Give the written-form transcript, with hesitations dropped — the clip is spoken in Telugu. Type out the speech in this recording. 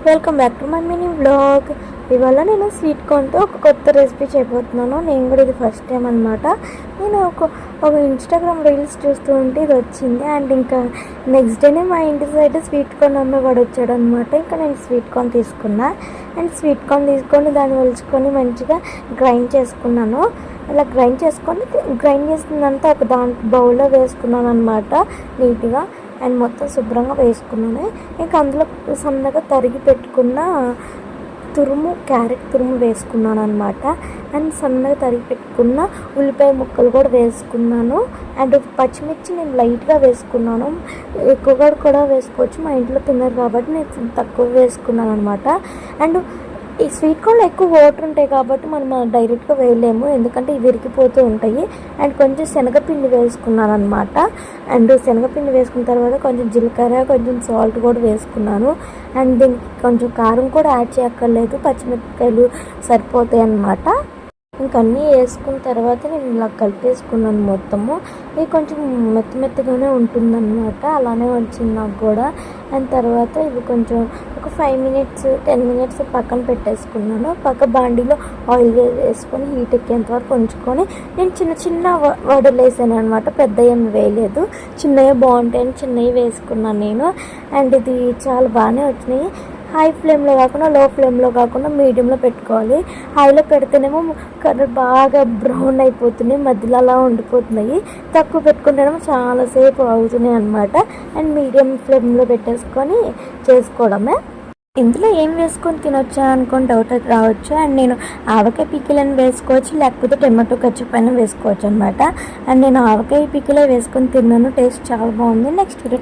Welcome back to my mini vlog. ఇవాళ నేను స్వీట్ కార్న్తో ఒక కొత్త రెసిపీ చేయబోతున్నాను. నేను కూడా ఇది ఫస్ట్ టైం అనమాట. నేను ఒక ఇన్స్టాగ్రామ్ రీల్స్ చూస్తూ ఉంటే ఇది వచ్చింది. అండ్ ఇంకా నెక్స్ట్ డేనే మా ఇంటి సైడ్ స్వీట్ కార్న్ అమ్మేవాడు వచ్చాడు అనమాట. ఇంకా నేను స్వీట్ కార్న్ తీసుకున్నా. అండ్ స్వీట్ కార్న్ తీసుకొని దాన్ని ఒలుచుకొని మంచిగా గ్రైండ్ చేసుకున్నాను. అలా గ్రైండ్ చేసిందంతా ఒక బౌల్లో వేసుకున్నాను అనమాట నీట్గా. అండ్ మొత్తం శుభ్రంగా వేసుకున్నాను. ఇంకా అందులో సన్నగా తరిగి పెట్టుకున్న క్యారెట్ తురుము వేసుకున్నాను అనమాట. అండ్ సన్నగా తరిగి పెట్టుకున్న ఉల్లిపాయ ముక్కలు కూడా వేసుకున్నాను. అండ్ పచ్చిమిర్చి నేను లైట్గా వేసుకున్నాను, ఎక్కువగా కూడా వేసుకోవచ్చు. మా ఇంట్లో తిన్నారు కాబట్టి నేను తక్కువ వేసుకున్నాను అనమాట. అండ్ ఈ స్వీట్ కార్న్లో ఎక్కువ వాటర్ ఉంటాయి కాబట్టి మనం డైరెక్ట్గా వేయలేము, ఎందుకంటే ఇవి విరిగిపోతూ ఉంటాయి. అండ్ కొంచెం శనగపిండి వేసుకున్నాను అనమాట. అండ్ శనగపిండి వేసుకున్న తర్వాత కొంచెం జీలకర్ర, కొంచెం సాల్ట్ కూడా వేసుకున్నాను. అండ్ దీనికి కొంచెం కారం కూడా యాడ్ చేయక్కర్లేదు, పచ్చిమిరపకాయలు సరిపోతాయి అన్నమాట. ఇంకన్నీ వేసుకున్న తర్వాత నేను ఇలా కలిపేసుకున్నాను మొత్తము. ఇది కొంచెం మెత్తగానే ఉంటుందన్నమాట, అలానే వచ్చింది నాకు కూడా. అండ్ తర్వాత ఇవి కొంచెం ఒక 5 minutes 10 minutes పక్కన పెట్టేసుకున్నాను. పక్క బాండీలో ఆయిల్ వేసుకొని హీట్ ఎక్కేంత వరకు ఉంచుకొని నేను చిన్న వడలు వేసాను అనమాట. పెద్ద ఏమి వేయలేదు, చిన్నవి బాగుంటాయని చిన్నవి వేసుకున్నాను నేను. అండ్ ఇది చాలా బాగానే వచ్చినాయి. హై ఫ్లేమ్లో కాకుండా లో ఫ్లేమ్లో కాకుండా మీడియంలో పెట్టుకోవాలి. హైలో పెడితేనేమో కలర్ బాగా బ్రౌన్ అయిపోతున్నాయి, మధ్యలో అలా ఉండిపోతున్నాయి. తక్కువ పెట్టుకుంటేనేమో చాలాసేపు అవుతున్నాయి అనమాట. అండ్ మీడియం ఫ్లేమ్లో పెట్టేసుకొని చేసుకోవడమే. ఇందులో ఏం వేసుకొని తినొచ్చా అనుకొని డౌట్ రావచ్చు. అండ్ నేను ఆవకాయ పికిలని వేసుకోవచ్చు, లేకపోతే టమాటో కచ్చప్ అయినా వేసుకోవచ్చు అనమాట. అండ్ నేను ఆవకాయ పికిలే వేసుకొని తిన్నాను, టేస్ట్ చాలా బాగుంది. Next video